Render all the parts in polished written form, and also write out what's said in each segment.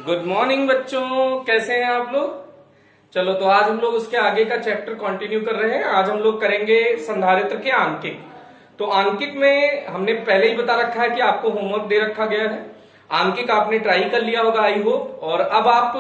Good morning बच्चों, कैसे हैं आप लोग। चलो तो आज हम लोग उसके आगे का चैप्टर कंटिन्यू कर रहे हैं। आज हम लोग करेंगे संधारित्र के आंकिक। तो आंकिक में हमने पहले ही बता रखा है कि आपको होमवर्क दे रखा गया है। आंकिक आपने ट्राई कर लिया होगा आई होप। और अब आप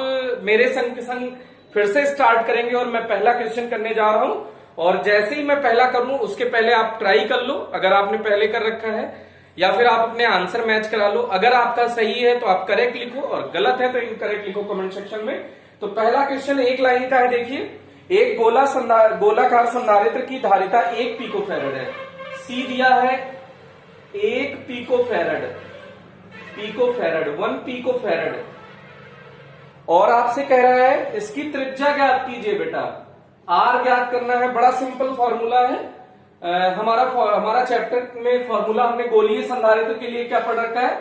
मेरे संग के संग फिर से स्टार्ट करेंगे और मैं पहला क्वेश्चन करने जा रहा हूं। और जैसे ही मैं पहला कर लूं उसके पहले आप ट्राई कर लो, अगर आपने पहले कर रखा है, या फिर आप अपने आंसर मैच करा लो। अगर आपका सही है तो आप करेक्ट लिखो और गलत है तो इनकरेक्ट लिखो कमेंट सेक्शन में। तो पहला क्वेश्चन एक लाइन का है, देखिए। एक गोलाकार संधारित्र की धारिता 1 पिकोफैरड है। सी दिया है 1 पिकोफैरड, 1 पिकोफैरड। और आपसे कह रहा है इसकी त्रिज्या ज्ञात कीजिए बेटा। आर ज्ञात करना है, बड़ा सिंपल फॉर्मूला है। हमारा चैप्टर में फॉर्मूला हमने गोलीय संधारित्र के लिए क्या पढ़ रखा है,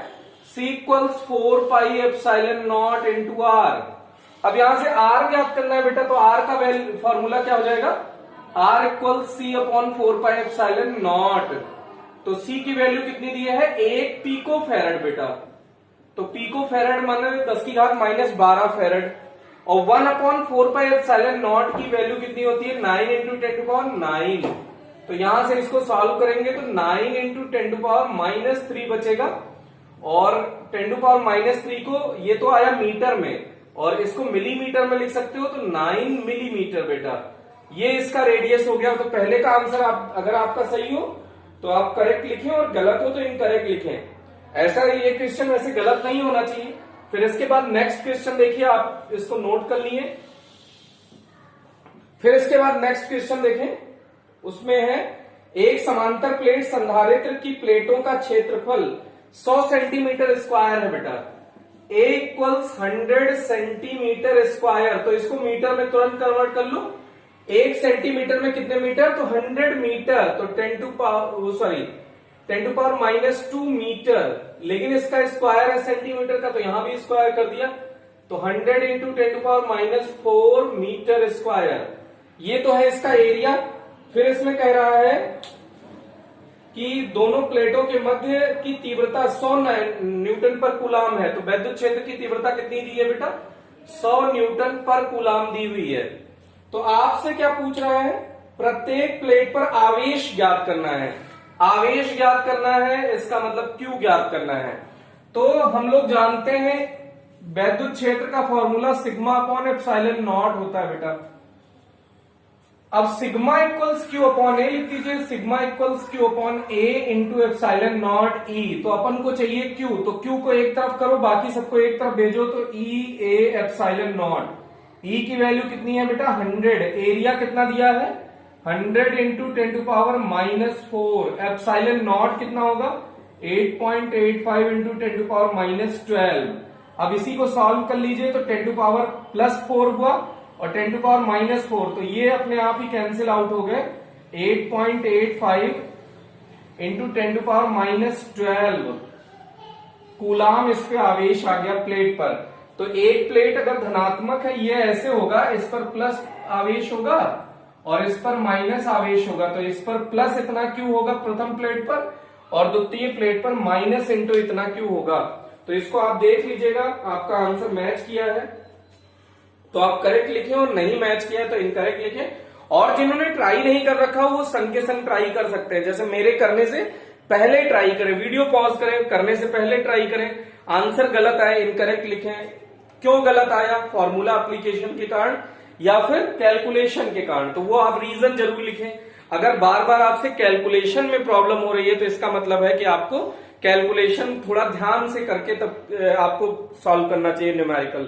C = 4 pi epsilon naught into R. अब यहां से आर ज्ञात करना है बेटा, तो आर का फॉर्मूला क्या हो जाएगा, R = C/4 pi epsilon not. तो C की वैल्यू कितनी दी है, 1 पिकोफैरड बेटा। तो पिकोफैरड माने 10⁻12 फैरड। और 1/4 पाई एप्सिलॉन नॉट की वैल्यू कितनी होती है, 9 × 10⁹। तो यहां से इसको सॉल्व करेंगे तो 9 × 10⁻³ बचेगा। और 10⁻³ को ये तो आया मीटर में, और इसको मिलीमीटर में लिख सकते हो, तो 9 मिलीमीटर बेटा। ये इसका रेडियस हो गया। तो पहले का आंसर अगर आपका सही हो तो आप करेक्ट लिखें और गलत हो तो इनकरेक्ट लिखें। ऐसा ये क्वेश्चन वैसे गलत नहीं होना चाहिए। फिर इसके बाद नेक्स्ट क्वेश्चन देखिए, आप इसको नोट कर लिए। फिर इसके बाद नेक्स्ट क्वेश्चन देखें, उसमें है एक समांतर प्लेट संधारित्र की प्लेटों का क्षेत्रफल 100 सेंटीमीटर स्क्वायर है बेटा। A = 100 centimetre square. तो इसको मीटर में तुरंत कन्वर्ट कर लो। 1 सेंटीमीटर में कितने मीटर, तो 100 मीटर। तो 10⁻² मीटर। लेकिन इसका स्क्वायर है सेंटीमीटर का, तो यहां भी स्क्वायर कर दिया। तो 100 × 10⁻⁴ मीटर स्क्वायर। ये तो है इसका एरिया। फिर इसमें कह रहा है कि दोनों प्लेटों के मध्य की तीव्रता 100 न्यूटन पर कूलाम है। तो वैद्युत क्षेत्र की तीव्रता कितनी दी है बेटा, 100 न्यूटन पर कूलाम दी हुई है। तो आपसे क्या पूछ रहा है, प्रत्येक प्लेट पर आवेश ज्ञात करना है। आवेश ज्ञात करना है, इसका मतलब Q ज्ञात करना है। तो हम लोग जानते हैं वैद्युत क्षेत्र का फॉर्मूला σ/ε0 होता है बेटा। अब सिग्मा इक्वल्स Q/A लिख दीजिए। Sigma equals Q/A × ε0E। तो अपन को चाहिए Q, तो Q को एक तरफ करो, बाकी सबको एक तरफ भेजो, तो E/A⁴। E की वैल्यू कितनी है बेटा, 100। एरिया कितना दिया है, 100 × 10⁻⁴। ε0 कितना होगा, 8.85 × 10⁻12। अब इसी को सॉल्व कर लीजिए, तो 10⁻+4 हुआ और 10⁻⁴। तो ये अपने आप ही कैंसिल आउट हो गए। 8.85 × 10⁻12 कूलाम इस पे आवेश आ गया प्लेट पर। तो एक प्लेट अगर धनात्मक है, ये ऐसे होगा, इस पर प्लस आवेश होगा और इस पर माइनस आवेश होगा। तो इस पर प्लस इतना Q होगा प्रथम प्लेट पर, और द्वितीय प्लेट पर माइनस इंटू इतना Q होगा। तो इसको आप देख लीजिएगा, आपका आंसर मैच किया है तो आप करेक्ट लिखें, और नहीं मैच किया तो इनकरेक्ट लिखें। और जिन्होंने ट्राई नहीं कर रखा वो संग के संग ट्राई कर सकते हैं। जैसे मेरे करने से पहले ट्राई करें, वीडियो पॉज करें, करने से पहले ट्राई करें। आंसर गलत आए इनकरेक्ट लिखें। क्यों गलत आया, फॉर्मूला एप्लीकेशन के कारण या फिर कैलकुलेशन के कारण, तो वो आप रीजन जरूर लिखें। अगर बार बार आपसे कैलकुलेशन में प्रॉब्लम हो रही है तो इसका मतलब है कि आपको कैलकुलेशन थोड़ा ध्यान से करके तब आपको सॉल्व करना चाहिए न्यूमेरिकल।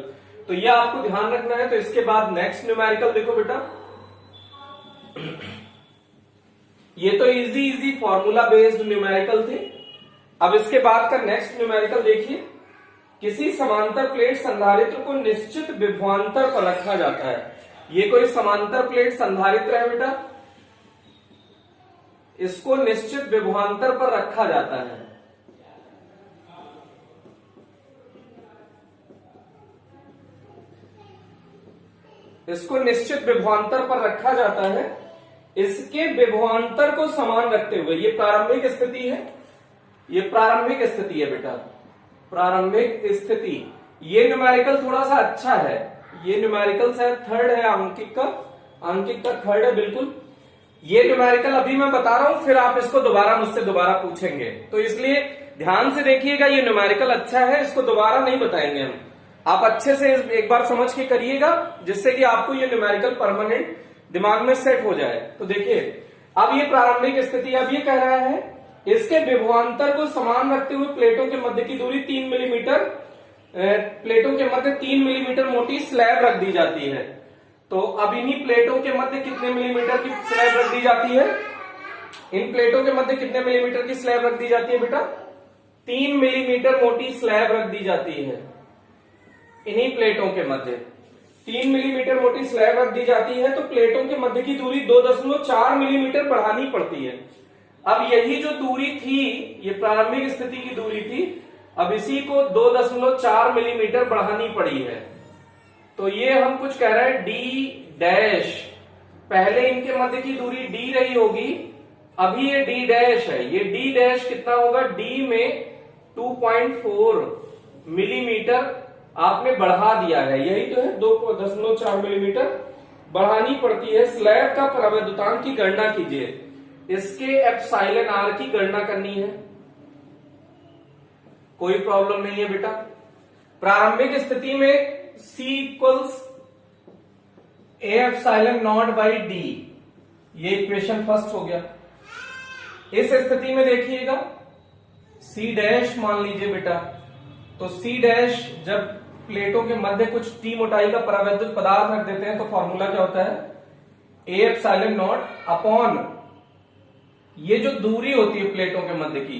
तो ये आपको ध्यान रखना है। तो इसके बाद नेक्स्ट न्यूमेरिकल देखो बेटा। ये तो इजी फॉर्मूला बेस्ड न्यूमेरिकल थे। अब इसके बाद का नेक्स्ट न्यूमेरिकल देखिए। किसी समांतर प्लेट संधारित्र को निश्चित विभवांतर पर रखा जाता है। ये कोई समांतर प्लेट संधारित्र है बेटा, इसको निश्चित विभवांतर पर रखा जाता है। इसको निश्चित विभवांतर पर रखा जाता है। इसके विभवांतर को समान रखते हुए, ये प्रारंभिक स्थिति है, ये प्रारंभिक स्थिति है बेटा, प्रारंभिक स्थिति। ये न्यूमेरिकल थोड़ा सा अच्छा है, ये न्यूमेरिकल शायद थर्ड है, अंकित का थर्ड है बिल्कुल। ये न्यूमेरिकल अभी मैं बता रहा हूं, फिर आप इसको दोबारा मुझसे दोबारा पूछेंगे, तो इसलिए ध्यान से देखिएगा। ये न्यूमेरिकल अच्छा है, इसको दोबारा नहीं बताएंगे हम, आप अच्छे से एक बार समझ के करिएगा, जिससे कि आपको ये न्यूमेरिकल परमानेंट दिमाग में सेट हो जाए। तो देखिए, अब ये प्रारंभिक स्थिति, अब ये कह रहा है इसके विभवांतर को समान रखते हुए प्लेटों के मध्य की दूरी 3 मिलीमीटर, प्लेटों के मध्य 3 मिलीमीटर मोटी स्लैब रख दी जाती है। तो अब इन्हीं प्लेटों के मध्य कितने मिलीमीटर की स्लैब रख दी जाती है? इन प्लेटों के मध्य कितने मिलीमीटर की स्लैब रख दी जाती है बेटा? 3 मिलीमीटर मोटी स्लैब रख दी जाती है। इन्हीं प्लेटों के मध्य 3 मिलीमीटर मोटी स्लैब रख दी जाती है, तो प्लेटों के मध्य की दूरी 2.4 मिलीमीटर बढ़ानी पड़ती है। अब यही जो दूरी थी, ये प्रारंभिक स्थिति की दूरी थी, अब इसी को 2.4 मिलीमीटर बढ़ानी पड़ी है। तो ये हम कुछ कह रहे हैं डी डैश, पहले इनके मध्य की दूरी डी रही होगी, अभी ये डी डैश है। ये डी डैश कितना होगा? डी में 2.4 मिलीमीटर आपने बढ़ा दिया है, यही तो है, 2.4 मिलीमीटर बढ़ानी पड़ती है। स्लैब का प्रवैधुतांक की गणना कीजिए, इसके एप्सिलॉन आर की गणना करनी है, कोई प्रॉब्लम नहीं है बेटा। प्रारंभिक स्थिति में C equals a epsilon nought by D, ये इक्वेशन फर्स्ट हो गया। इस स्थिति में देखिएगा C डैश मान लीजिए बेटा, तो C डैश जब प्लेटों के मध्य कुछ टी मोटाई का परावैद्युत पदार्थ रख देते हैं, तो फॉर्मूला क्या होता है? ए एप्सिलॉन नॉट अपॉन ये जो दूरी होती है प्लेटों के मध्य की,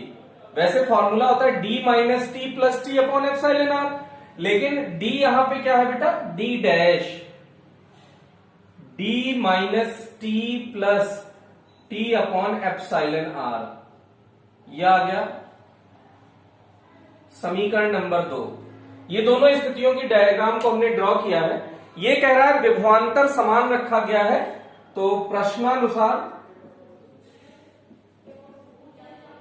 वैसे फॉर्मूला होता है D minus T plus T upon epsilon R, लेकिन डी यहां पे क्या है बेटा? D dash, D minus T plus T upon epsilon R, यह आ गया समीकरण नंबर 2। ये दोनों स्थितियों की डायग्राम को हमने ड्रॉ किया है। ये कह रहा है विभवांतर समान रखा गया है, तो प्रश्नानुसार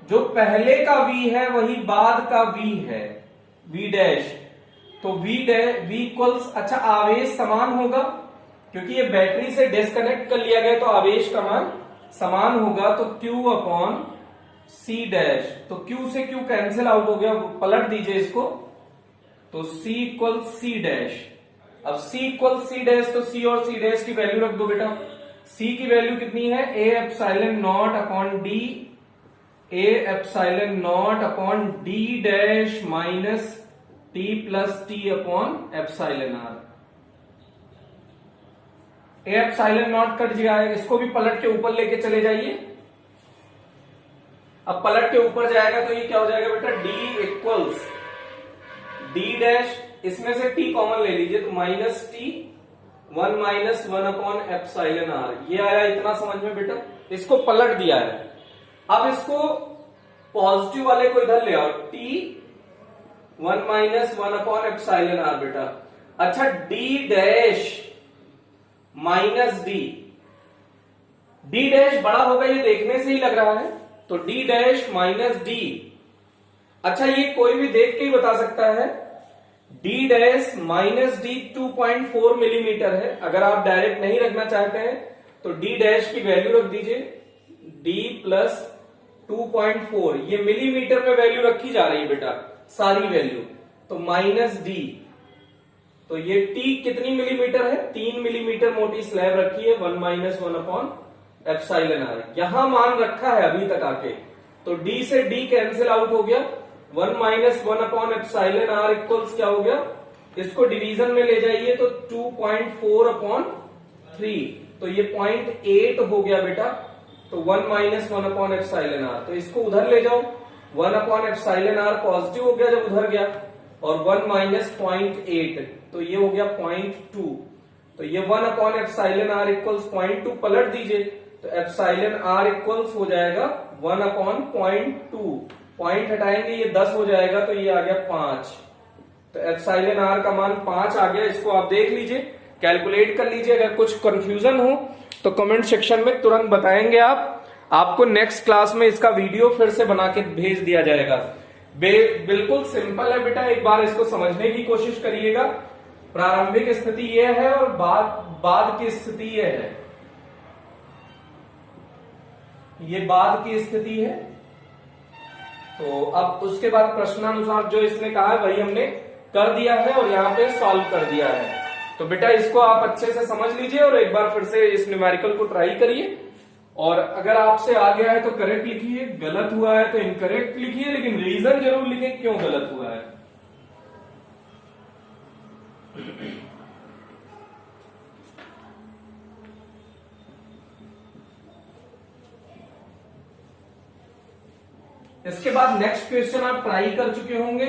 जो पहले का V है वही बाद का V है, V डैश, तो V इक्वल्स, अच्छा आवेश समान होगा, क्योंकि ये बैटरी से डिस्कनेक्ट कर लिया गया, तो आवेश का मान समान होगा, तो Q अपॉन C डैश, तो Q से Q कैंसिल आउट हो गया, पलट दीजिए इसको, तो C इक्वल C डैश। अब C इक्वल C डैश, तो C और C डैश की वैल्यू रख दो बेटा। C की वैल्यू कितनी है? A epsilon not upon D, A epsilon not upon D dash minus T plus T upon epsilon R. A epsilon naught cut जाएगा, इसको भी पलट के ऊपर लेके चले जाइए। अब पलट के ऊपर जाएगा तो ये क्या हो जाएगा बेटा? डी इक्वल्स डी डैश, इसमें से टी कॉमन ले लीजिए, तो minus T 1 minus 1 upon epsilon R, ये आया इतना समझ में बेटा। इसको पलट दिया है, अब इसको पॉजिटिव वाले को इधर ले आओ, T 1 minus 1 upon epsilon R बेटा। अच्छा, D dash minus D, D dash बड़ा होगा, ये देखने से ही लग रहा है, तो डी डैश माइनस डी। अच्छा, ये कोई भी देख के ही बता सकता है, D dash minus D 2.4 millimetre है। अगर आप डायरेक्ट नहीं रखना चाहते हैं तो डी डैश की वैल्यू रख दीजिए, डी प्लस 2.4, ये मिलीमीटर में वैल्यू रखी जा रही है बेटा, सारी वैल्यू, तो माइनस डी, तो ये टी कितनी मिलीमीटर है? 3 मिलीमीटर मोटी स्लैब रखी है, 1 माइनस 1 अपॉन एप्सिलॉन आर, यहां मान रखा है अभी तक आके, तो डी से डी कैंसिल आउट हो गया, 1 minus 1 upon epsilon R equals क्या हो गया? इसको डिवीजन में ले जाइए तो 2.4 अपॉन 3, तो ये 0.8 हो गया बेटा, तो 1 माइनस 1 अपॉन एप्सिलॉन आर, तो इसको उधर ले जाओ, 1 अपॉन एप्सिलॉन आर पॉजिटिव हो गया जब उधर गया, और 1 माइनस 0.8, तो ये हो गया 0.2, तो ये 1 अपॉन एप्सिलॉन आर इक्वल्स 0.2, पलट दीजिए, तो एप्सिलॉन आर इक्वल्स हो जाएगा 1 अपॉन 0.2, पॉइंट हटाएंगे ये 10 हो जाएगा, तो ये आ गया 5, तो एप्सिलॉन आर का मान 5 आ गया। इसको आप देख लीजिए, कैलकुलेट कर लीजिए, अगर कुछ कंफ्यूजन हो तो कमेंट सेक्शन में तुरंत बताएंगे आप, आपको नेक्स्ट क्लास में इसका वीडियो फिर से बना के भेज दिया जाएगा। बिल्कुल सिंपल है बेटा, एक बार इसको समझने की कोशिश करिएगा। प्रारंभिक स्थिति यह है और बाद की स्थिति यह है, ये बाद की स्थिति है। तो अब उसके बाद प्रश्नानुसार जो इसने कहा है वही हमने कर दिया है और यहां पे सॉल्व कर दिया है। तो बेटा इसको आप अच्छे से समझ लीजिए और एक बार फिर से इस न्यूमेरिकल को ट्राई करिए। और अगर आपसे आ गया है तो करेक्ट लिखिए, गलत हुआ है तो इनकरेक्ट लिखिए, लेकिन रीजन जरूर लिखिए क्यों गलत हुआ है। इसके बाद नेक्स्ट क्वेश्चन आप ट्राई कर चुके होंगे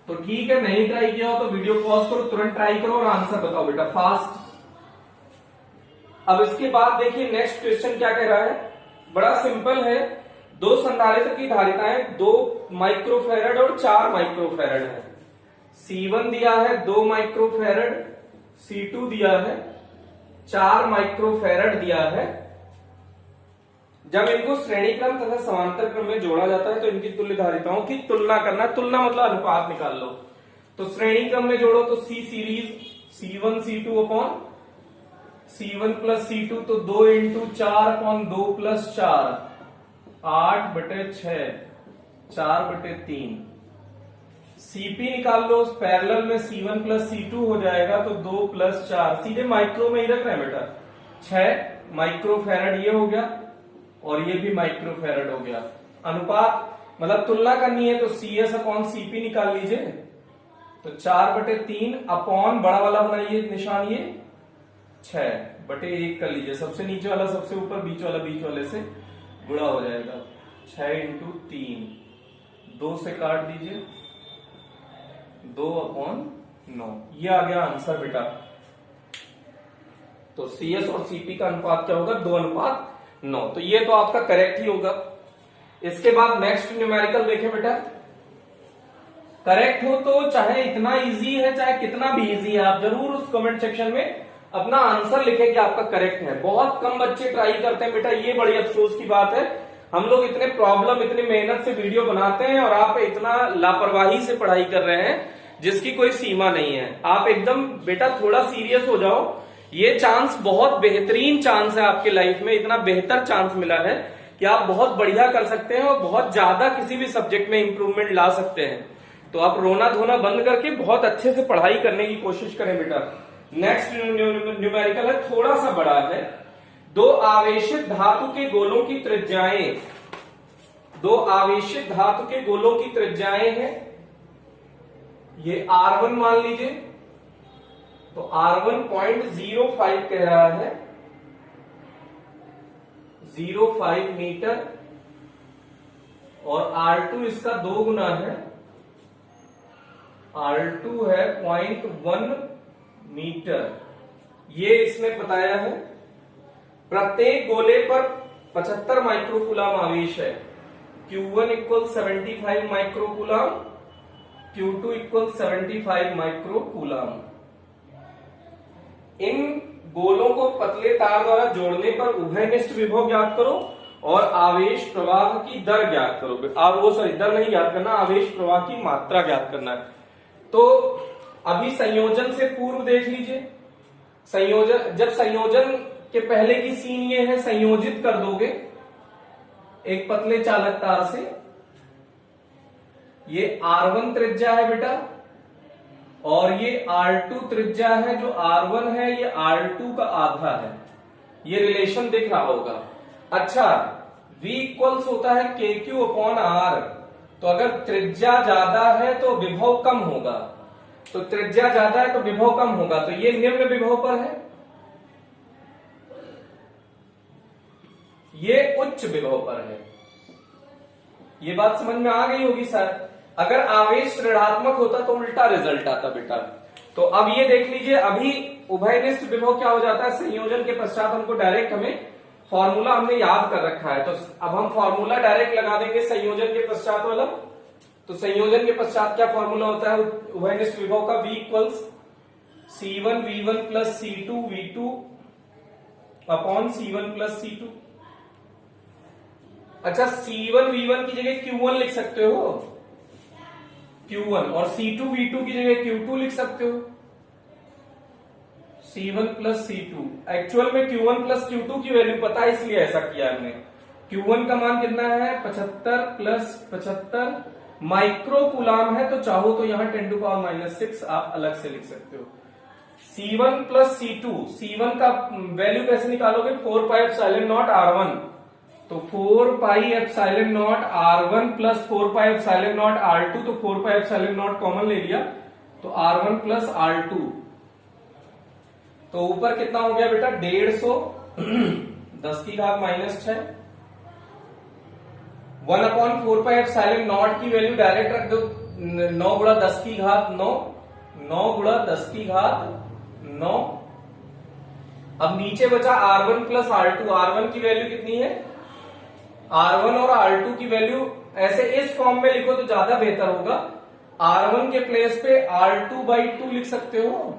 तो ठीक है, नहीं ट्राई किया हो तो वीडियो पॉज करो, तुरंत ट्राई करो और आंसर बताओ बेटा फास्ट। अब इसके बाद देखिए नेक्स्ट क्वेश्चन क्या कह रहा है, बड़ा सिंपल है। दो संधारित्र की धारिताएं 2 माइक्रोफैरड और 4 माइक्रोफैरड है। C1 दिया है 2 माइक्रोफैरड, C2 दिया है 4 माइक्रोफैरड दिया है। जब इनको श्रेणी क्रम तथा समांतर क्रम में जोड़ा जाता है तो इनकी तुल्य धारिताओं की तुलना करना, तुलना मतलब अनुपात निकाल लो। तो श्रेणी क्रम में जोड़ो तो C series C1 C2 upon C1 plus C2, तो 2 इंटू 4 अपॉन 2 प्लस 4, 8/6, 4/3। CP निकाल लो, पैरेलल में C1 प्लस C2 हो जाएगा तो 2 प्लस 4, सीधे माइक्रो में ही रख रहे हैं बेटा। 6 माइक्रोफैरड ये हो गया और ये भी माइक्रोफैरड हो गया। अनुपात मतलब तुलना करनी है तो CS अपॉन CP निकाल लीजिए, तो 4/3 अपॉन बड़ा वाला बनाइए निशान, ये 6/1 कर लीजिए। सबसे नीचे वाला सबसे ऊपर, बीच वाला बीच वाले से गुणा हो जाएगा। 6 इंटू 3, 2 से काट दीजिए, 2/9। ये आ गया आंसर बेटा। तो CS और CP का अनुपात क्या होगा, 2/9। तो ये तो आपका करेक्ट ही होगा। इसके बाद नेक्स्ट न्यूमेरिकल देखें बेटा, करेक्ट हो तो चाहे इतना इजी है चाहे कितना भी इजी है, आप जरूर उस कमेंट सेक्शन में अपना आंसर लिखें कि आपका करेक्ट है। बहुत कम बच्चे ट्राई करते हैं बेटा, ये बड़ी अफसोस की बात है। हम लोग इतने प्रॉब्लम, इतनी मेहनत से वीडियो बनाते हैं और आप इतना लापरवाही से पढ़ाई कर रहे हैं जिसकी कोई सीमा नहीं है। आप एकदम बेटा थोड़ा सीरियस हो जाओ। ये चांस बहुत बेहतरीन चांस है आपके लाइफ में, इतना बेहतर चांस मिला है कि आप बहुत बढ़िया कर सकते हैं और बहुत ज्यादा किसी भी सब्जेक्ट में इंप्रूवमेंट ला सकते हैं। तो आप रोना धोना बंद करके बहुत अच्छे से पढ़ाई करने की कोशिश करें बेटा। नेक्स्ट न्यूमेरिकल है, थोड़ा सा बड़ा है। 2 आवेशित धातु के गोलों की त्रिज्याएं, 2 आवेशित धातु के गोलों की त्रिज्याएं हैं। ये R1 मान लीजिए, तो R1 0.05 कह रहा है, 0.5 मीटर, और R2 इसका 2 गुना है, R2 है 0.1 मीटर। ये इसने बताया है। प्रत्येक गोले पर 75 माइक्रोकूलम आवेश है। Q1 equal 75 microcoulomb, Q2 equal 75 microcoulomb. इन गोलों को पतले तार द्वारा जोड़ने पर उभयनिष्ठ विभव ज्ञात करो और आवेश प्रवाह की दर ज्ञात करो। दर नहीं ज्ञात करना, आवेश प्रवाह की मात्रा ज्ञात करना है। तो अभी संयोजन से पूर्व देख लीजिए। संयोजन, जब संयोजन के पहले की सीन ये है, संयोजित कर दोगे एक पतले चालक तार से। ये R1 त्रिज्या है बेटा और ये R2 त्रिज्या है। जो R1 है ये R2 का आधा है। ये रिलेशन दिख रहा होगा। अच्छा, V इक्वल्स होता है KQ अपॉन R। तो अगर त्रिज्या ज्यादा है तो विभव कम होगा, तो त्रिज्या ज्यादा है तो विभव कम होगा। तो ये निम्न विभव पर है, ये उच्च विभव पर है। ये बात समझ में आ गई होगी सर। अगर आवेश ऋणात्मक होता तो उल्टा रिजल्ट आता बेटा। तो अब ये देख लीजिए, अभी उभयनिष्ठ विभव क्या हो जाता है, संयोजन के पश्चात हमको डायरेक्ट, हमें फॉर्मूला हमने याद कर रखा है, तो अब हम फॉर्मूला डायरेक्ट लगा देंगे संयोजन के पश्चात वाला। तो संयोजन के पश्चात क्या फॉर्मूला होता है उभयनिष्ठ विभव का, V equals C1 V1 plus C2 V2 upon C1 plus C2। अच्छा, C1 V1 की जगह Q1 लिख सकते हो। Q1 और C2 V2 की जगह Q2 लिख सकते हो, C1 प्लस C2। एक्चुअल में Q1 प्लस Q2 की वैल्यू पता है इसलिए ऐसा किया हमने। Q1 का मान कितना है 75 प्लस 75 माइक्रो कूलाम है, तो चाहो तो यहां 10⁻⁻6 आप अलग से लिख सकते हो। C1 प्लस C2, C1 का वैल्यू कैसे निकालोगे 4πε0 R1, तो 4πε0 R1 प्लस 4πε0 R2, तो 4πε0 कॉमन ले लिया तो R1 प्लस R2, तो ऊपर कितना हो गया बेटा 150 10⁻⁻6 1/4πε0 की वैल्यू डायरेक्ट रख दो, 9 गुणा 10⁹9, 9 गुणा 10⁹9। अब नीचे बचा R1 प्लस R2, R1 की वैल्यू कितनी है, R1 और R2 की वैल्यू ऐसे इस फॉर्म में लिखो तो ज्यादा बेहतर होगा। R1 के प्लेस पे R2/2 लिख सकते हो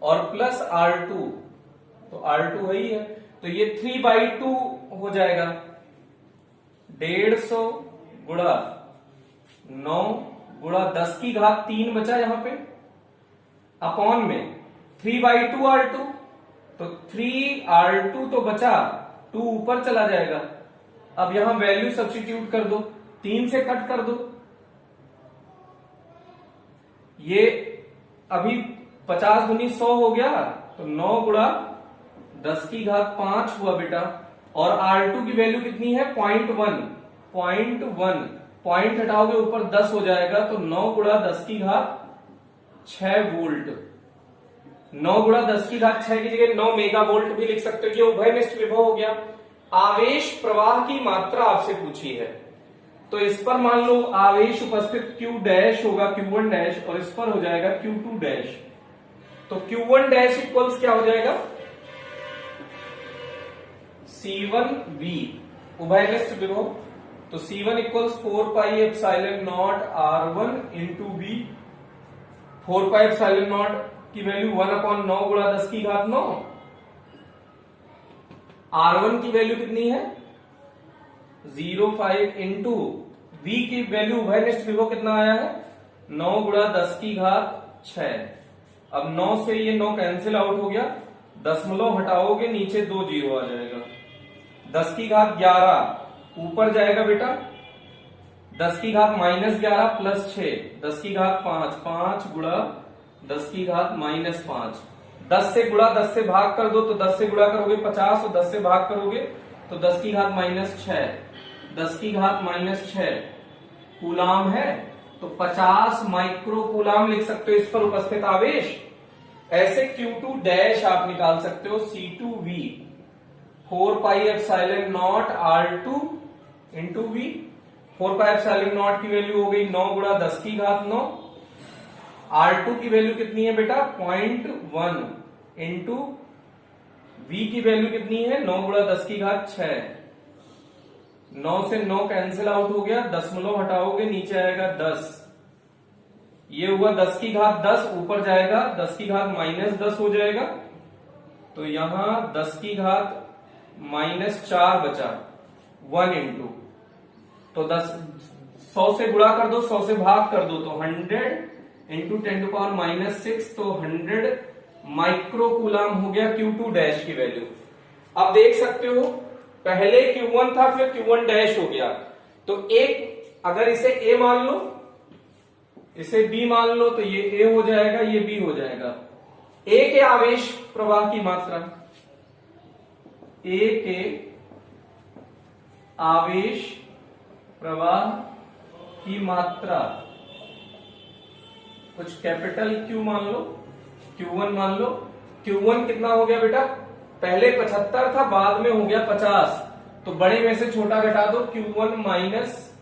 और प्लस R2, तो R2 वही है, तो ये 3/2 हो जाएगा। 150 गुणा 9 गुणा 10⁻³ बचा यहां पे, अपॉन में 3/2 R2, तो 3R2 तो बचा, 2 ऊपर चला जाएगा। अब यहां वैल्यू सब्स्टिट्यूट कर दो, 3 से कट कर दो, ये अभी 50 दूनी 100 हो गया, तो 9 गुणा 10⁵5 हुआ बेटा। और R2 की वैल्यू कितनी है 0.1, पॉइंट हटाओगे ऊपर 10 हो जाएगा, तो 9 गुणा 10⁶ वोल्ट। 9 गुणा 10⁶ की जगह 9 मेगा वोल्ट भी लिख सकते हो। ये उभयनिष्ठ विभव हो गया। आवेश प्रवाह की मात्रा आपसे पूछी है, तो इस पर मान लो आवेश उपस्थित Q डैश होगा Q1 डैश, और इस पर हो जाएगा Q2 डैश, तो Q1 डैश इक्वल्स क्या हो जाएगा C1V, उभयनिष्ठ विभव, तो C1 equals 4πε0 R1 into V। 4πε0 की वैल्यू 1/9 गुणा 10⁹9, R1 की वैल्यू कितनी है 0.5 इंटू V की वैल्यू उभयनिष्ठ विभव कितना आया है 9 गुणा 10⁶। अब 9 से ये 9 कैंसिल आउट हो गया, दशमलव हटाओगे नीचे 2 जीरो आ जाएगा। 10⁻11 ऊपर जाएगा बेटा, 10⁻−11 प्लस 6, 10⁻5, 5 गुणा 10⁻−5। 10 से गुणा 10 से भाग कर दो, तो 10 से गुणा करोगे 50 और 10 से भाग करोगे तो 10⁻−6, 10⁻−6 कूलाम है, तो 50 माइक्रो कूलाम लिख सकते हो इस पर उपस्थित आवेश। ऐसे Q2 डैश आप निकाल सकते हो C2V 4πε0 R2 इंटू V। 4πε0 की वैल्यू हो गई 9 गुणा 10⁹9, R2 की वैल्यू कितनी है बेटा 0.1 इंटू V की वैल्यू कितनी है 9 गुणा 10⁶। 9 से 9 कैंसिल आउट हो गया, दशमलव हटाओगे नीचे आएगा 10, ये हुआ 10⁻10, ऊपर जाएगा 10⁻−10 हो जाएगा, तो यहां 10⁻−4 बचा 1 इंटू, तो 100 से गुणा कर दो, 100 से भाग कर दो, तो 100 इंटू 10⁻6, तो 100 माइक्रो कूलाम हो गया Q2 डैश की वैल्यू। अब देख सकते हो पहले Q1 था फिर Q1 डैश हो गया, तो एक अगर इसे A मान लो, इसे B मान लो, तो ये A हो जाएगा, ये B हो जाएगा। A के आवेश प्रवाह की मात्रा, A के आवेश प्रवाह की मात्रा कुछ कैपिटल Q मान लो, Q1 मान लो। Q1 कितना हो गया बेटा, पहले 75 था बाद में हो गया 50, तो बड़े में से छोटा घटा दो, Q1 माइनस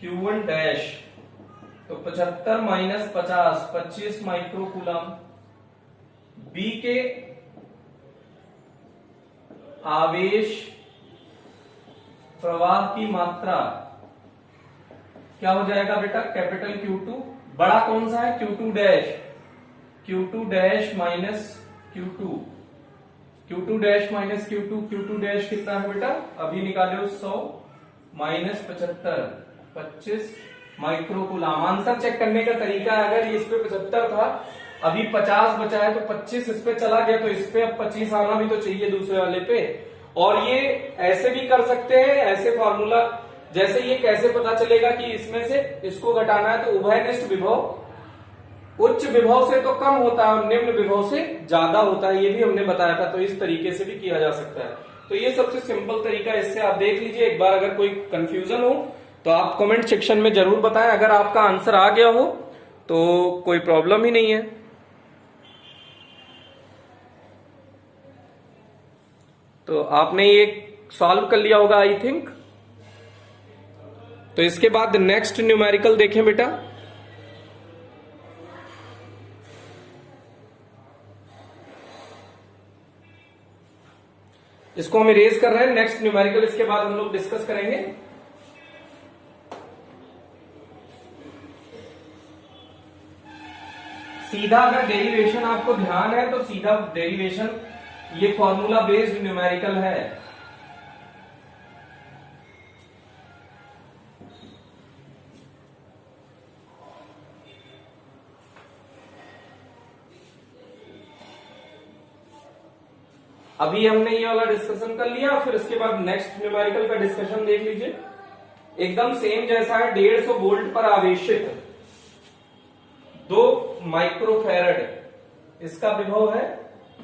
Q1 डैश, तो 75 माइनस 50 25 माइक्रो कूलाम। B के आवेश प्रवाह की मात्रा क्या हो जाएगा बेटा, कैपिटल Q2, बड़ा कौन सा है Q2 dash, Q2 dash minus Q2, Q2 dash minus Q2, Q2 dash कितना है बेटा, अभी निकाले 100 माइनस 75 25 माइक्रोकूलाम। आंसर चेक करने का तरीका है, अगर इस पे 75 था, अभी 50 बचा है, तो 25 इस पे चला गया, तो इस पे अब 25 आना भी तो चाहिए दूसरे वाले पे। और ये ऐसे भी कर सकते हैं, ऐसे फॉर्मूला, जैसे ये कैसे पता चलेगा कि इसमें से इसको घटाना है, तो उभयनिष्ठ विभव उच्च विभव से तो कम होता है और निम्न विभव से ज्यादा होता है, ये भी हमने बताया था। तो इस तरीके से भी किया जा सकता है। तो ये सबसे सिंपल तरीका, इससे आप देख लीजिए एक बार। अगर कोई कंफ्यूजन हो तो आप कमेंट सेक्शन में जरूर बताएं। अगर आपका आंसर आ गया हो तो कोई प्रॉब्लम ही नहीं है। तो आपने ये सॉल्व कर लिया होगा आई थिंक। तो इसके बाद नेक्स्ट न्यूमेरिकल देखें बेटा। इसको हम इरेज कर रहे हैं, नेक्स्ट न्यूमेरिकल इसके बाद हम लोग डिस्कस करेंगे। सीधा अगर डेरिवेशन आपको ध्यान है तो सीधा डेरिवेशन, ये फॉर्मूला बेस्ड न्यूमेरिकल है। अभी हमने ये वाला डिस्कशन कर लिया, फिर इसके बाद नेक्स्ट न्यूमेरिकल का डिस्कशन देख लीजिए। एकदम सेम जैसा है, 150 वोल्ट पर आवेशित 2 माइक्रोफैरड इसका विभव है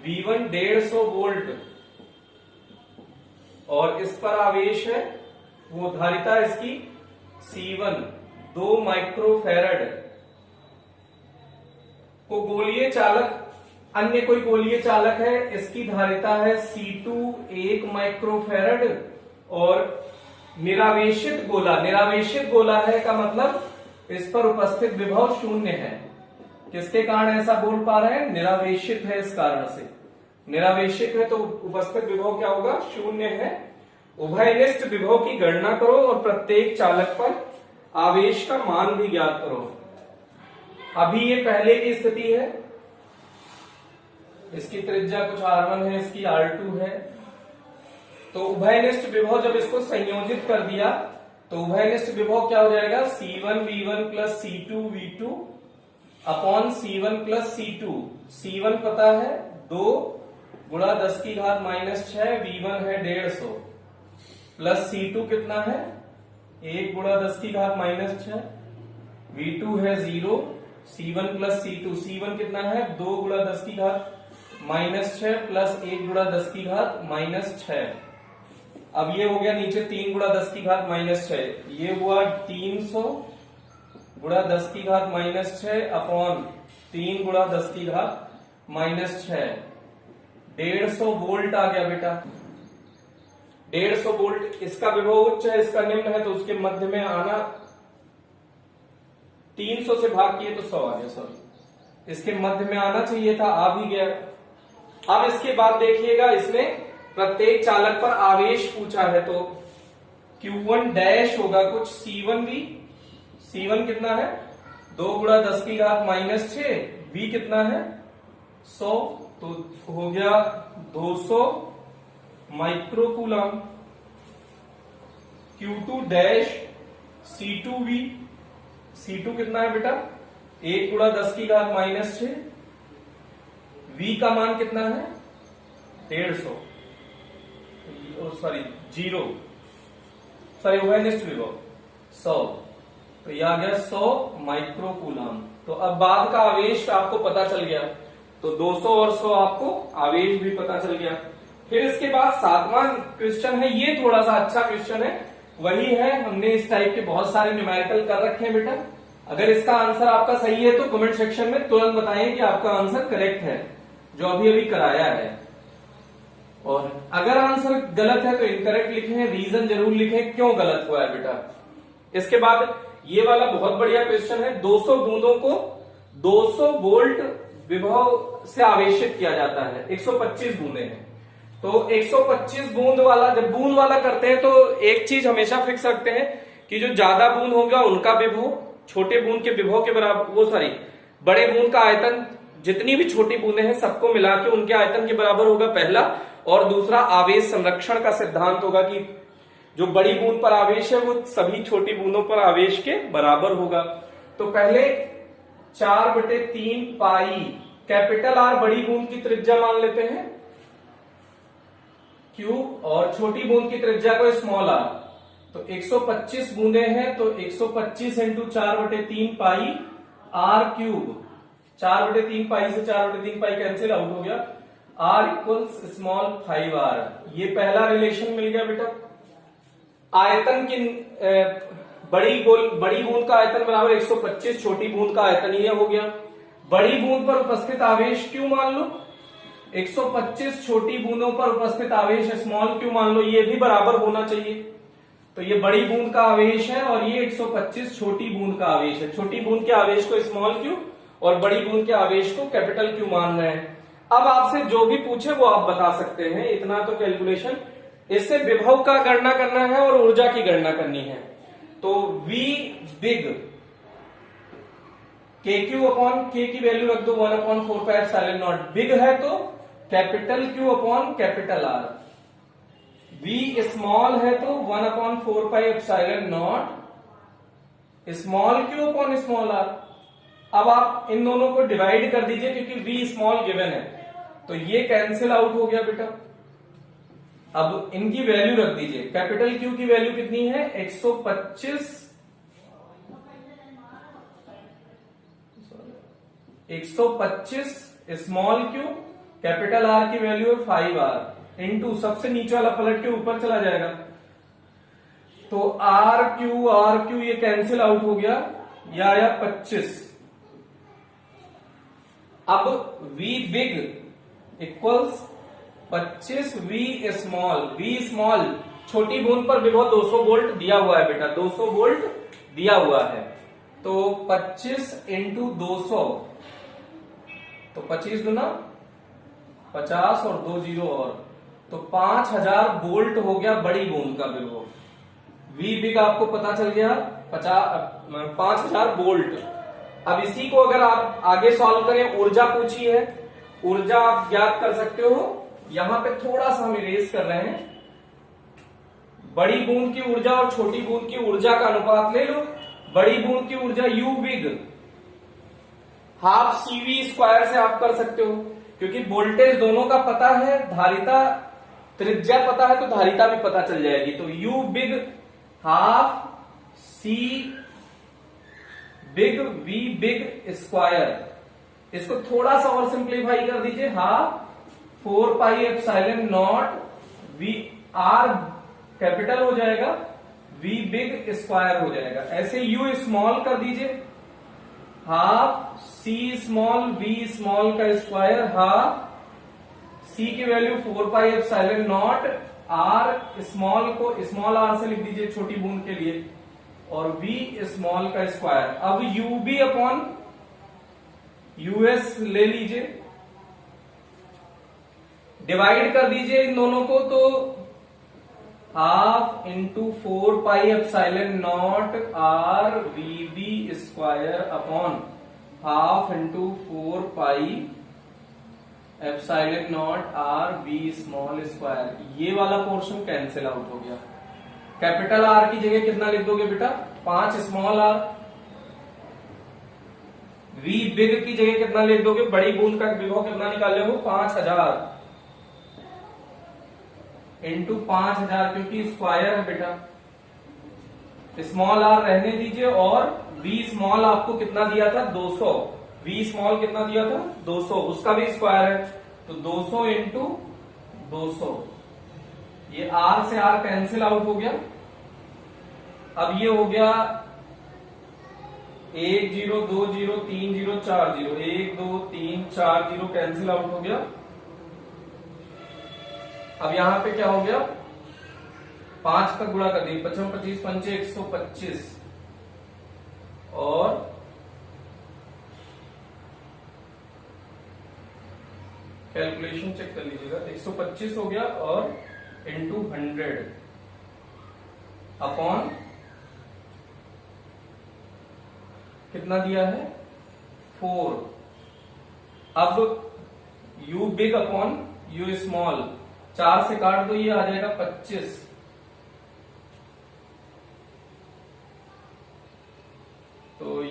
V1 150 वोल्ट, और इस पर आवेश है, वो धारिता इसकी C1 2 माइक्रोफैरड को गोलीय चालक, अन्य कोई गोलीय चालक है, इसकी धारिता है C2 1 माइक्रोफैरड, और निरावेशित गोला, निरावेशित गोला है का मतलब इस पर उपस्थित विभव 0 है। किसके कारण ऐसा बोल पा रहे हैं? निरावेशित है, इस कारण से। निरावेशित है तो उपस्थित विभव क्या होगा? 0 है। उभयनिष्ठ विभव की गणना करो और प्रत्येक चालक पर आवेश का मान भी ज्ञात करो। अभी ये पहले की स्थिति है, इसकी त्रिज्या कुछ R1 है, इसकी R2 है। तो उभयनिष्ठ विभव जब इसको संयोजित कर दिया तो उभयनिष्ठ विभव क्या हो जाएगा? C1 V1 plus C2 V2 upon C1 plus C2। C1 पता है 2 गुणा 10 की घात -6, V1 है 150 प्लस C2 कितना है? 1 गुणा 10 की घात -6, V2 है 0, C1 प्लस C2, C1 कितना है? 2 गुणा 10 की घात -6 प्लस 1 गुणा 10 की घात -6। अब ये हो गया नीचे 3 गुणा 10 की घात -6, ये हुआ 300 गुणा 10 की घात -6 अपॉन 3 गुणा 10 की घात -6। 150 वोल्ट आ गया बेटा। 150 वोल्ट, इसका विभव उच्च है, इसका निम्न है, तो उसके मध्य में आना 300 से भाग किए तो 100 आ गया, सॉरी, इसके मध्य में आना चाहिए था, आ भी गया। अब इसके बाद देखिएगा, इसने प्रत्येक चालक पर आवेश पूछा है, तो Q1 डैश होगा कुछ C1V। C1 कितना है? 2 गुणा 10 की घात -6, V कितना है? 100, तो हो गया 200 microcoulomb. Q2 dash C2V, C2 कितना है बेटा? 1 गुणा 10 की घात -6, V का मान कितना है? 150, सॉरी 0, सॉरी उभयनिष्ठ विभव 100, तो यह आ गया 100 माइक्रोकूलम। तो अब बाद का आवेश आपको पता चल गया, तो 200 और 100 आपको आवेश भी पता चल गया। फिर इसके बाद 7वां क्वेश्चन है, ये थोड़ा सा अच्छा क्वेश्चन है, वही है, हमने इस टाइप के बहुत सारे न्यूमेरिकल कर रखे हैं बेटा। अगर इसका आंसर आपका सही है तो कमेंट सेक्शन में तुरंत बताएं कि आपका आंसर करेक्ट है जो अभी अभी कराया है, और अगर आंसर गलत है तो इनकरेक्ट लिखें, रीजन जरूर लिखें क्यों गलत हुआ है बेटा। इसके बाद ये वाला बहुत बढ़िया क्वेश्चन है, 200 बूंदों को 200 वोल्ट विभव से आवेशित किया जाता है, 125 बूंदे हैं, तो 125 बूंद वाला, जब बूंद वाला करते हैं तो एक चीज हमेशा फिक्स रखते हैं कि जो ज्यादा बूंद होगा उनका विभव छोटे बूंद के विभव के बराबर, वो सॉरी बड़े बूंद का आयतन, जितनी भी छोटी बूंदें हैं सबको मिला के उनके आयतन के बराबर होगा, पहला। और दूसरा, आवेश संरक्षण का सिद्धांत होगा कि जो बड़ी बूंद पर आवेश है वो सभी छोटी बूंदों पर आवेश के बराबर होगा। तो पहले 4/3 पाई कैपिटल आर बड़ी बूंद की त्रिज्या मान लेते हैं क्यूब, और छोटी बूंद की त्रिज्या को स्मॉल आर। तो 125 बूंदे हैं, तो 125 इंटू 4/3 पाई आर क्यूब। 4/3 पाई से 4/3 पाई कैंसिल आउट हो गया, आर इक्वल्स स्मॉल 5r। ये पहला रिलेशन मिल गया बेटा। आयतन की बड़ी बूंद का आयतन बराबर 125, छोटी बूंद का आयतन ये हो गया। बड़ी बूंद पर उपस्थित आवेश क्यों मान लो 125, छोटी बूंदों पर उपस्थित आवेश स्मॉल क्यों मान लो, ये भी बराबर होना चाहिए। तो ये बड़ी बूंद का आवेश है और ये 125 छोटी बूंद का आवेश है। छोटी बूंद के आवेश को स्मॉल क्यू और बड़ी बूंद के आवेश को कैपिटल क्यू मान रहे हैं। अब आपसे जो भी पूछे वो आप बता सकते हैं, इतना तो कैलकुलेशन। इससे विभव का गणना करना है और ऊर्जा की गणना करनी है। तो V बिग के क्यू अपॉन के की वैल्यू रख दो 1/4πε0। बिग है तो capital Q upon capital R. V small है तो 1/4πε0 small Q upon small R. अब आप इन दोनों को डिवाइड कर दीजिए क्योंकि V स्मॉल गिवन है, तो ये कैंसिल आउट हो गया बेटा। अब इनकी वैल्यू रख दीजिए। कैपिटल क्यू की वैल्यू कितनी है 125 स्मॉल क्यू, कैपिटल आर की वैल्यू है 5r इंटू सबसे नीचे वाला पलट के ऊपर चला जाएगा, तो आर क्यू ये कैंसिल आउट हो गया, यह आया 25। अब V big equals 25 V small छोटी बूंद पर विभव 200 वोल्ट दिया हुआ है बेटा, 200 वोल्ट दिया हुआ है। तो 25 इंटू 200, तो 25 दूना 50 और 2 जीरो और, तो 5000 वोल्ट हो गया बड़ी बूंद का विभव। V बिग आपको पता चल गया 5000 वोल्ट। अब इसी को अगर आप आगे सॉल्व करें, ऊर्जा पूछी है, ऊर्जा आप ज्ञात कर सकते हो। यहां पे थोड़ा सा हम इरेज कर रहे हैं। बड़ी बूंद की ऊर्जा और छोटी बूंद की ऊर्जा का अनुपात ले लो। बड़ी बूंद की ऊर्जा U बिग हाफ CV² से आप कर सकते हो, क्योंकि वोल्टेज दोनों का पता है, धारिता त्रिज्या पता है, तो धारिता भी पता चल जाएगी। तो U big half C big V big square. इसको थोड़ा सा और सिंप्लीफाई कर दीजिए, हाफ 4πε0 V R कैपिटल हो जाएगा, V बिग स्क्वायर हो जाएगा। ऐसे U स्मॉल कर दीजिए, half C small V small का स्क्वायर, हाफ C की वैल्यू 4πε0 R स्मॉल को स्मॉल r से लिख दीजिए छोटी बूंद के लिए, और V स्मॉल का स्क्वायर। अब UB अपॉन US ले लीजिए, डिवाइड कर दीजिए इन दोनों को, तो half into 4πε0 R VB square upon half into 4πε0 R V small square. ये वाला पोर्शन कैंसिल आउट हो गया। कैपिटल R की जगह कितना लिख दोगे बेटा 5 स्मॉल r। V बिग की जगह कितना लिख दोगे, बड़ी बूंद का विभव कितना निकाले हो 5000 इंटू 5000, क्योंकि स्क्वायर है बेटा, स्मॉल r रहने दीजिए। और V स्मॉल आपको कितना दिया था 200, V स्मॉल कितना दिया था 200, उसका भी स्क्वायर है, तो 200 इंटू 200। ये r से r कैंसिल आउट हो गया। अब ये हो गया 1 0 2 0 3 0 4 0, 1 2 3 4 0 कैंसिल आउट हो गया। अब यहां पे क्या हो गया 5 का गुणा कर दिए, 55 25 पंचे 125, और कैलकुलेशन चेक कर लीजिएगा, 125 हो गया और इंटू 100 अपॉन कितना दिया है 4। अब U big upon U small, 4 से काट दो, ये आ जाएगा 25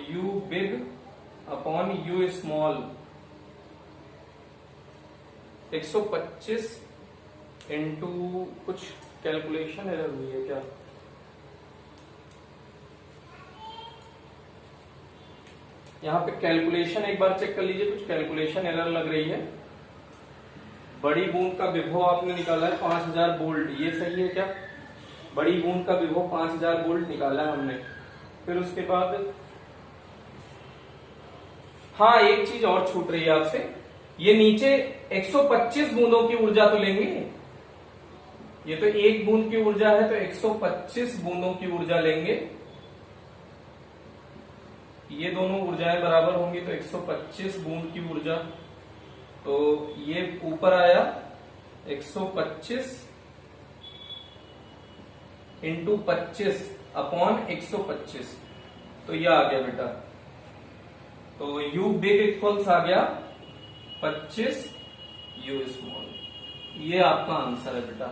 you big upon you small 125 into कुछ कैलकुलेशन एरर हुई है क्या? यहां पे कैलकुलेशन एक बार चेक कर लीजिए, कुछ कैलकुलेशन एरर लग रही है। बड़ी बूंद का विभव आपने निकाला है 5000 वोल्ट, ये सही है क्या? बड़ी बूंद का विभव 5000 वोल्ट निकाला है हमने। फिर उसके बाद हाँ, एक चीज और छूट रही है आपसे, ये नीचे 125 बूंदों की ऊर्जा तो लेंगे, ये तो एक बूंद की ऊर्जा है तो 125 बूंदों की ऊर्जा लेंगे। ये दोनों ऊर्जाएं बराबर होंगी तो 125 बूंद की ऊर्जा, तो ये ऊपर आया 125 इंटू 25 अपॉन 125, तो ये आ गया बेटा। तो यू बिग इक्वल्स आ गया 25 यू स्मॉल। ये आपका आंसर है बेटा।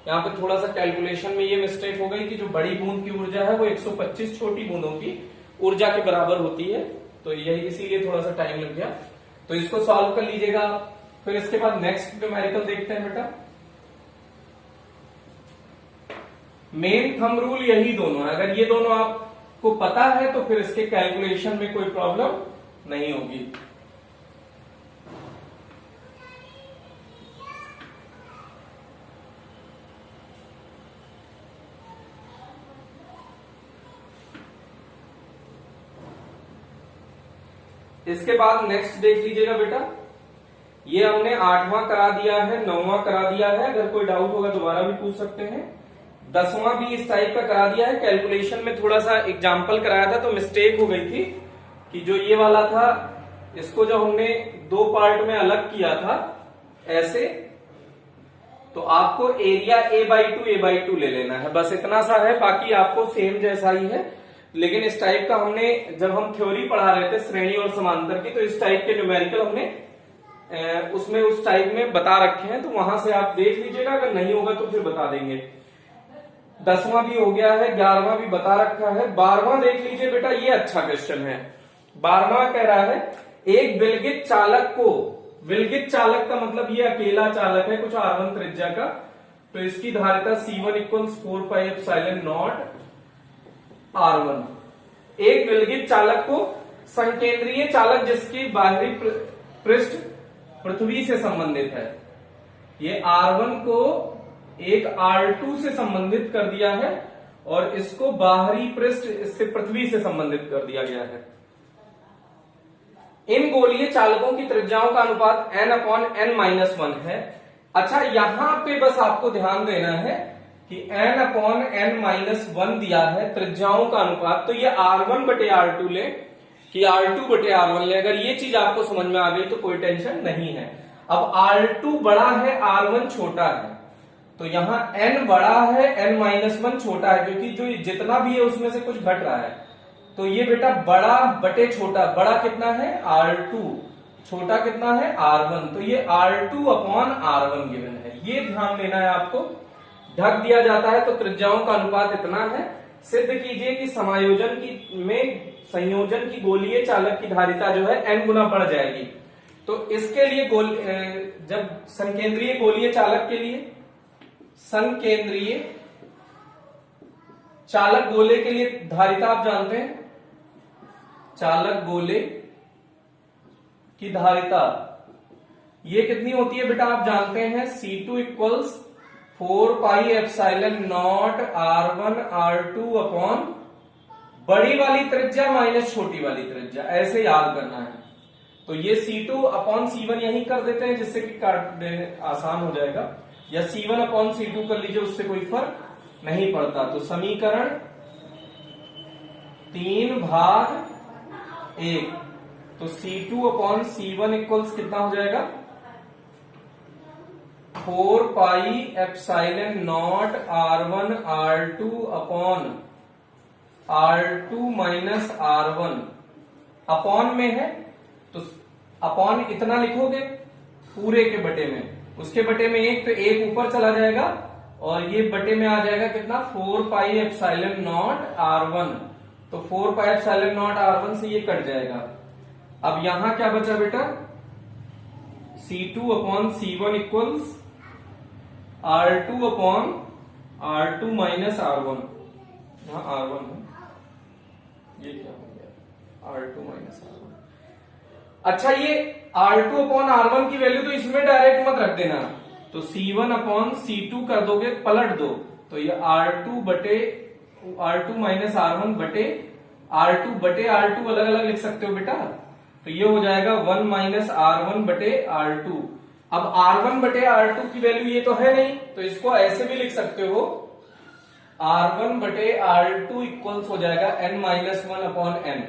यहाँ पे थोड़ा सा कैलकुलेशन में ये मिस्टेक हो गई कि जो बड़ी बूंद की ऊर्जा है वो 125 छोटी बूंदों की ऊर्जा के बराबर होती है, तो यही इसीलिए थोड़ा सा टाइम लग गया। तो इसको सॉल्व कर लीजिएगा। फिर इसके बाद नेक्स्ट न्यूमेरिकल देखते हैं बेटा। मेन थंब रूल यही दोनों है, अगर ये दोनों आपको पता है तो फिर इसके कैलकुलेशन में कोई प्रॉब्लम नहीं होगी। इसके बाद नेक्स्ट देख लीजिएगा बेटा, ये हमने 8वां करा दिया है, 9वां करा दिया है, अगर कोई डाउट होगा दोबारा भी पूछ सकते हैं। 10वां भी इस टाइप का करा दिया है। कैलकुलेशन में थोड़ा सा एग्जाम्पल कराया था तो मिस्टेक हो गई थी कि जो ये वाला था इसको जब हमने दो पार्ट में अलग किया था ऐसे, तो आपको एरिया a/2 ले लेना है, बस इतना सा है, बाकी आपको सेम जैसा ही है। लेकिन इस टाइप का हमने जब हम थ्योरी पढ़ा रहे थे श्रेणी और समांतर की, तो इस टाइप के न्यूमेरिकल हमने उसमें उस टाइप में बता रखे हैं, तो वहां से आप देख लीजिएगा, अगर नहीं होगा तो फिर बता देंगे। 10वां भी हो गया है, 11वां भी बता रखा है। 12वां देख लीजिए बेटा, ये अच्छा क्वेश्चन है। 12वां कह रहा है एक विलगित चालक को, विलगित चालक का मतलब ये अकेला चालक है कुछ R1 त्रिज्या का, तो इसकी धारिता C1 इक्वल्स 4πε0 R1। एक विलगित चालक को संकेंद्रीय चालक जिसकी बाहरी पृष्ठ पृथ्वी से संबंधित है, ये R1 को एक R2 से संबंधित कर दिया है और इसको बाहरी पृष्ठ इससे पृथ्वी से संबंधित कर दिया गया है। इन गोलीय चालकों की त्रिज्याओं का अनुपात n/n-1 है। अच्छा, यहां पे बस आपको ध्यान देना है कि n/n-1 दिया है त्रिज्याओं का अनुपात, तो ये R1/R2 ले कि R2/R1 ले। अगर ये चीज आपको समझ में आ गई तो कोई टेंशन नहीं है। अब R2 बड़ा है, R1 छोटा है, तो यहां n बड़ा है, n-1 छोटा है, क्योंकि जो जितना भी है उसमें से कुछ घट रहा है। तो ये बेटा बड़ा बटे छोटा, बड़ा कितना है R2, छोटा कितना है R1, तो ये R2/R1 गिवन है। ये ध्यान देना है आपको। ढक दिया जाता है तो त्रिज्याओं का अनुपात इतना है। सिद्ध कीजिए कि समायोजन की में संयोजन की गोलीय चालक की धारिता जो है n गुना बढ़ जाएगी। तो इसके लिए जब संकेंद्रीय गोलीय चालक के लिए, संकेंद्रीय चालक गोले के लिए धारिता आप जानते हैं, चालक गोले की धारिता ये कितनी होती है बेटा आप जानते हैं, C2 इक्वल्स 4πε0 R1/R2 अपॉन बड़ी वाली त्रिज्या माइनस छोटी वाली त्रिज्या, ऐसे याद करना है। तो ये C2/C1 यही कर देते हैं जिससे कि काट देने आसान हो जाएगा, या C1/C2 कर लीजिए, उससे कोई फर्क नहीं पड़ता। तो समीकरण 3/1, तो C2/C1 इक्वल्स कितना हो जाएगा 4πε0 R1/R2 upon R2 minus R1, upon में है तो अपॉन इतना लिखोगे पूरे के बटे में, उसके बटे में एक, तो एक ऊपर चला जाएगा और ये बटे में आ जाएगा कितना 4πε0 R1 तो 4 पाई एप्सिलॉन नॉट R1 से ये कट जाएगा। अब यहां क्या बचा बेटा, C2 upon C1 equals R2 upon R2 minus R1। यहां R1 है, ये क्या हो गया, R2 माइनस R1। अच्छा, ये R2 अपॉन R1 की वैल्यू तो इसमें डायरेक्ट मत रख देना, तो C1 अपॉन C2 कर दोगे, पलट दो, तो ये R2 माइनस R1 बटे R2 अलग अलग लिख सकते हो बेटा, तो ये हो जाएगा 1 माइनस R1 बटे R2। अब R1 बटे R2 की वैल्यू ये तो है नहीं, तो इसको ऐसे भी लिख सकते हो, R1 बटे R2 इक्वल्स हो जाएगा n माइनस 1 अपॉन n।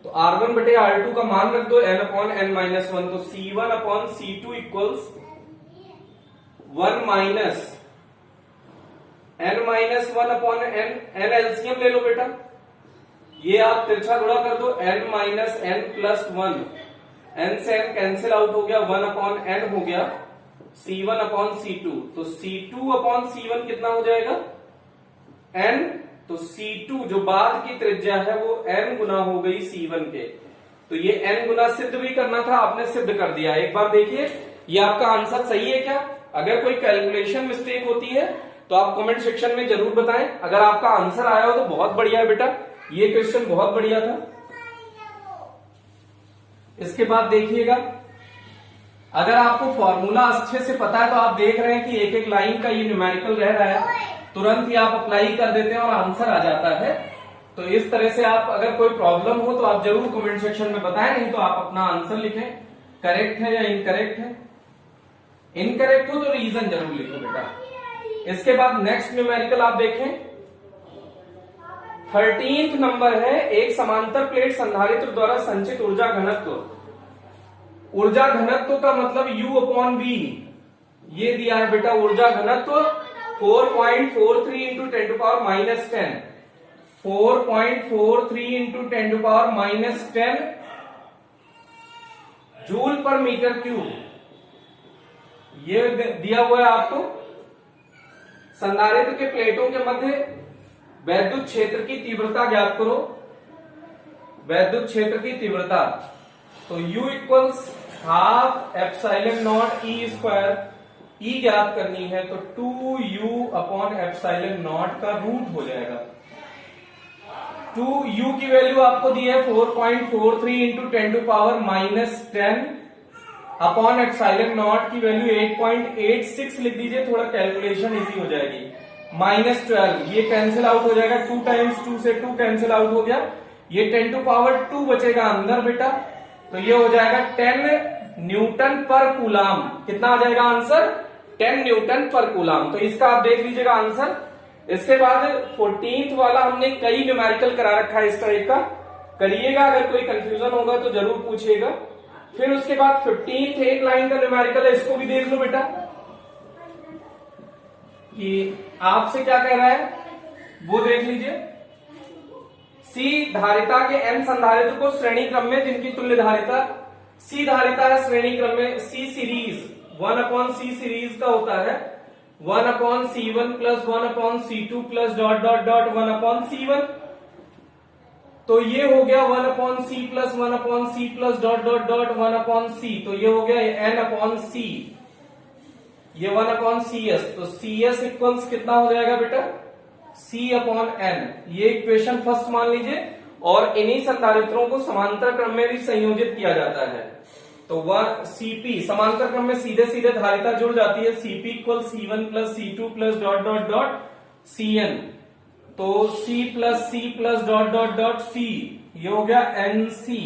तो R1 बटे R2 का मान रख दो n अपॉन n माइनस 1, तो C1 upon C2 equals 1 minus n minus 1 upon n LCM ले लो बेटा, ये आप तिरछा गुणा कर दो, n minus n plus 1, n से n कैंसिल आउट हो गया, 1 अपॉन n हो गया, C1 अपॉन C2, तो C2 अपॉन C1 कितना हो जाएगा n, तो C2 जो बाद की त्रिज्या है वो n गुना हो गई C1 के, तो ये n गुना सिद्ध भी करना था, आपने सिद्ध कर दिया। एक बार देखिए ये आपका आंसर सही है क्या, अगर कोई कैलकुलेशन मिस्टेक होती है तो आप कमेंट सेक्शन में जरूर बताएं, अगर आपका आंसर आया हो तो बहुत बढ़िया है बेटा, ये क्वेश्चन बहुत बढ़िया था। इसके बाद देखिएगा, अगर आपको फॉर्मूला अच्छे से पता है तो आप देख रहे हैं कि एक एक लाइन का ये न्यूमेरिकल रह रहा है, तुरंत ही आप अप्लाई कर देते हैं और आंसर आ जाता है। तो इस तरह से आप अगर कोई प्रॉब्लम हो तो आप जरूर कमेंट सेक्शन में बताएं, नहीं तो आप अपना आंसर लिखें, करेक्ट है या इनकरेक्ट है। इनकरेक्ट हो तो रीजन जरूर लिखो बेटा। इसके बाद नेक्स्ट न्यूमेरिकल आप देखें, 13th नंबर है, एक समांतर प्लेट संधारित्र द्वारा संचित ऊर्जा घनत्व। ऊर्जा घनत्व का मतलब U अपॉन V, ये दिया है बेटा ऊर्जा घनत्व 4.43 into 10 to power minus 10, 4.43 into 10 to power minus 10 joule per metre cube, ये दिया हुआ है आपको। संधारित्र के प्लेटों के मध्य वैद्युत क्षेत्र की तीव्रता ज्ञात करो, वैद्युत क्षेत्र की तीव्रता, तो U equals half epsilon naught E square, E ज्ञात करनी है तो 2U अपॉन एप्सिलॉन नॉट का रूट हो जाएगा। 2U की वैल्यू आपको दी है 4.43 into 10 to power minus 10 upon epsilon naught की वैल्यू 8.86 लिख दीजिए, थोड़ा कैलकुलेशन इजी हो जाएगी, माइनस 12, ये कैंसिल आउट हो जाएगा, 2 टाइम्स 2 से 2 कैंसिल आउट हो गया, ये 10 टू पावर 2 बचेगा अंदर बेटा, तो ये हो जाएगा 10 न्यूटन पर कूलाम। कितना आ जाएगा आंसर, 10 न्यूटन पर कूलाम। तो इसका आप देख लीजिएगा आंसर। इसके बाद 14th वाला हमने कई न्यूमेरिकल करा रखा है इस टाइप का, करिएगा, अगर कोई कंफ्यूजन होगा तो जरूर पूछिएगा। फिर उसके बाद 15th एक लाइन का न्यूमेरिकल है, इसको भी देख लो बेटा कि आपसे क्या कह रहा है वो देख लीजिए। C धारिता के n संधारित्र को श्रेणी क्रम में जिनकी तुल्य धारिता C धारिता है, श्रेणी क्रम में C series 1 upon C series का होता है 1 upon C1 plus 1 upon C2 plus dot dot dot 1 upon C1, तो ये हो गया 1 upon C plus 1 upon C plus dot dot dot 1 upon C, तो ये हो गया n अपॉन C, ये 1 अपॉन CS, तो CS इक्वल्स कितना हो जाएगा बेटा C अपॉन n, ये इक्वेशन फर्स्ट मान लीजिए। और इन्हीं संधारित्रों को समांतर क्रम में भी संयोजित किया जाता है, तो CP समांतर क्रम में सीधे सीधे धारिता जुड़ जाती है, CP equal C1 plus C2 plus dot dot dot CN, तो C plus dot dot dot C, ये हो गया NC।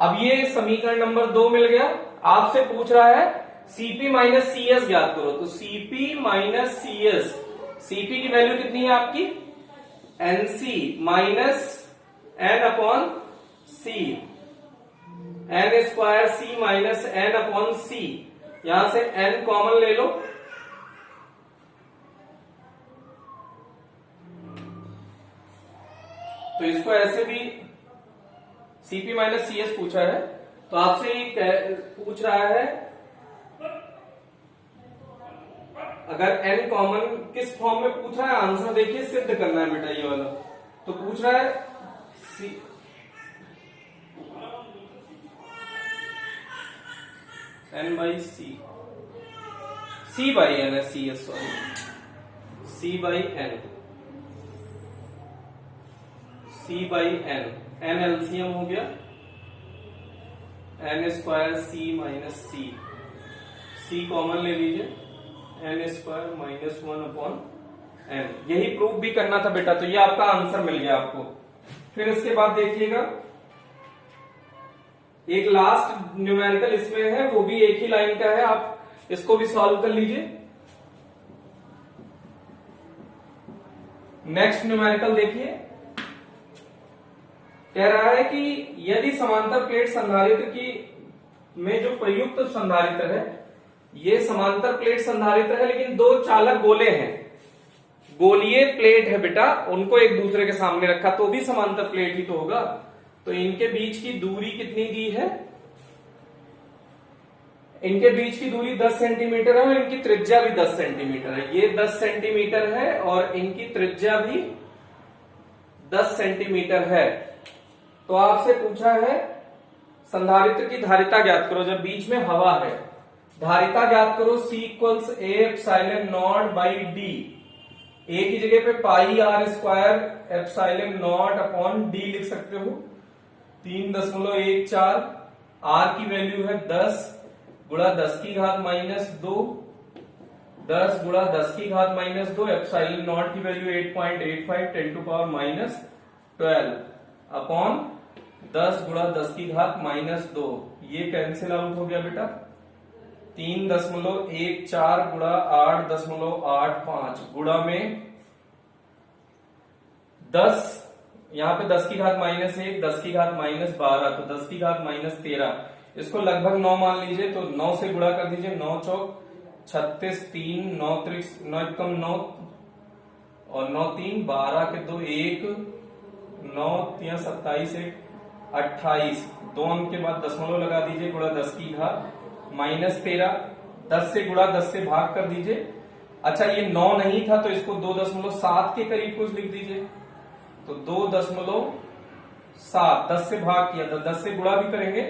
अब ये समीकरण नंबर 2 मिल गया। आपसे पूछ रहा है Cp माइनस CS ज्ञात करो, तो Cp माइनस CS, Cp की वैल्यू कितनी है आपकी NC minus n upon C, n square C minus n upon C, यहां से n कॉमन ले लो, तो इसको ऐसे भी Cp माइनस CS पूछा है, तो आपसे पूछ रहा है अगर n कॉमन किस फॉर्म में पूछ रहा है, आंसर देखिए सिद्ध करना है बेटा ये वाला। तो पूछ रहा है C N by C by N है, C S sorry, C by N, C by N, N LCM हो गया, N square C minus C common ले लीजिए, N square minus 1 upon N. यही प्रूफ भी करना था बेटा, तो ये आपका आंसर मिल गया आपको। फिर इसके बाद देखिएगा एक लास्ट न्यूमेरिकल इसमें है, वो भी एक ही लाइन का है, आप इसको भी सॉल्व कर लीजिए। नेक्स्ट न्यूमेरिकल देखिए, कह रहा है कि यदि समांतर प्लेट संधारित्र की में जो प्रयुक्त संधारित्र है, ये समांतर प्लेट संधारित्र है लेकिन दो चालक गोले हैं, गोलीय प्लेट है बेटा, उनको एक दूसरे के सामने रखा तो भी समांतर प्लेट ही तो होगा। तो इनके बीच की दूरी कितनी दी है, इनके बीच की दूरी 10 सेंटीमीटर है और इनकी त्रिज्या भी 10 सेंटीमीटर है। ये 10 सेंटीमीटर है और इनकी त्रिज्या भी 10 सेंटीमीटर है। तो आपसे पूछा है संधारित्र की धारिता ज्ञात करो, जब बीच में हवा है, धारिता ज्ञात करो, C equals A epsilon nought by D, A की जगह पे pi R square epsilon not upon D लिख सकते हो, 3.14, आर की वैल्यू है 10 गुणा 10 की घात माइनस 2, 10 गुणा 10 की घात माइनस 2, एप्सिलॉन नॉट की value 8.85 10 to power minus 12 upon 10 गुणा 10 की घात माइनस 2। ये कैंसिल आउट हो गया बेटा, 3.14 गुणा 8.85 गुणा में 10, यहां पे 10 की घात माइनस 1, 10 की घात माइनस 12, तो 10 की घात माइनस 13, इसको लगभग 9 मान लीजिए, तो 9 से गुणा कर दीजिए, 9 चौक 36, 3 9 त्रिक 9 एकम 9 और 9 3 12 के 2 1, 9 3 27 1 28, 2 अंक के बाद दशमलव लगा दीजिए, गुणा 10 की घात माइनस 13, 10 से गुणा 10 से भाग कर दीजिए। अच्छा ये 9 नहीं था तो इसको 2.7 के करीब कुछ लिख दीजिए, तो 2.7, 10 से भाग किया था, 10 से गुणा भी करेंगे,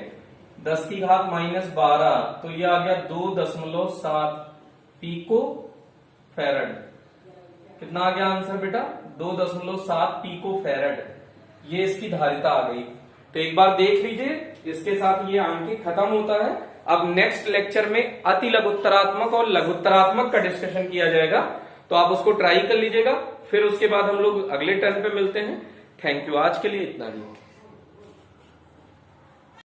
10 की घात माइनस 12, तो ये आ गया 2.7 पीको फैरड। कितना आ गया आंसर बेटा, 2.7 पीको फैरड। ये इसकी धारिता आ गई। तो एक बार देख लीजिए, इसके साथ ये अंक खत्म होता है। अब नेक्स्ट लेक्चर में अति लघुत्तरात्मक और लघुत्तरात्मक का डिस्कशन किया जाएगा, तो आप उसको ट्राई कर लीजिएगा। फिर उसके बाद हम लोग अगले टर्न पे मिलते हैं। थैंक यू, आज के लिए इतना ही।